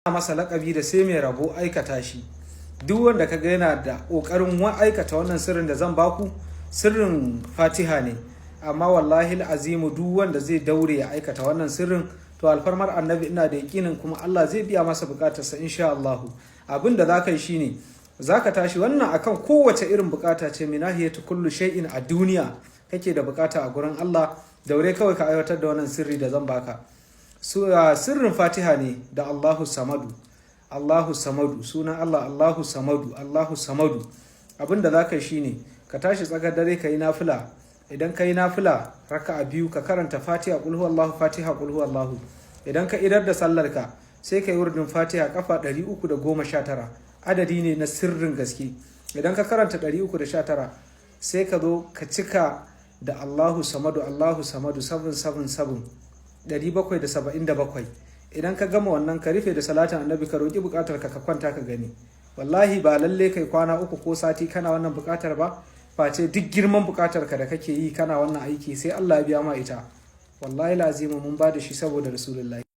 masa laƙabi da sai mai rabo aikata shi. Duk wanda kaga yana da ƙoƙarin aikata wannan sirrin da zan baku, sirrin Fatiha ne, amma wallahi azimu duk wanda zai daure ya aikata wannan sirrin to alfarmar annabi ina da yakinin kuma Allah zai biya masa bukatarsa insha Allah. Abin da zaka yi shine zaka tashi wannan akan kowace irin bukata ce, minahiyatu kullu shay'in a duniya kake da bukata a gurin Allah, daure kawai ka aiwatar da wannan sirri da zan baka. Sirrin Fatiha ne da Allahu Samadu. Allahu Samadu, sunan Allah Allahu Samadu, Allahu Samadu. Abin da zaka yi shine ka tashi tsakar dare ka yi nafila. Idan ka yi nafila raka'a biyu ka karanta Fatiha qul huwallahu, Fatiha qul huwallahu. Idan ka idar da sallarka sai ka yi wurdin Fatiha kafa 319, adadi ne na sirrin gaske. Idan ka karanta 319 sai ka zo ka cika da Allahu Samadu, Allahu Samadu 777 777. Idan ka gama wannan ka rufe da salatin annabi ka roki bukatar ka kwanta ka gani. Wallahi ba lalle kai kwana 3 ko sati kana wannan bukatar ba, face duk girman bukatar ka da kake yi kana wannan aiki sai Allah ya biya ma ita. Wallahi lazimu mun ba da shi saboda Rasulullahi.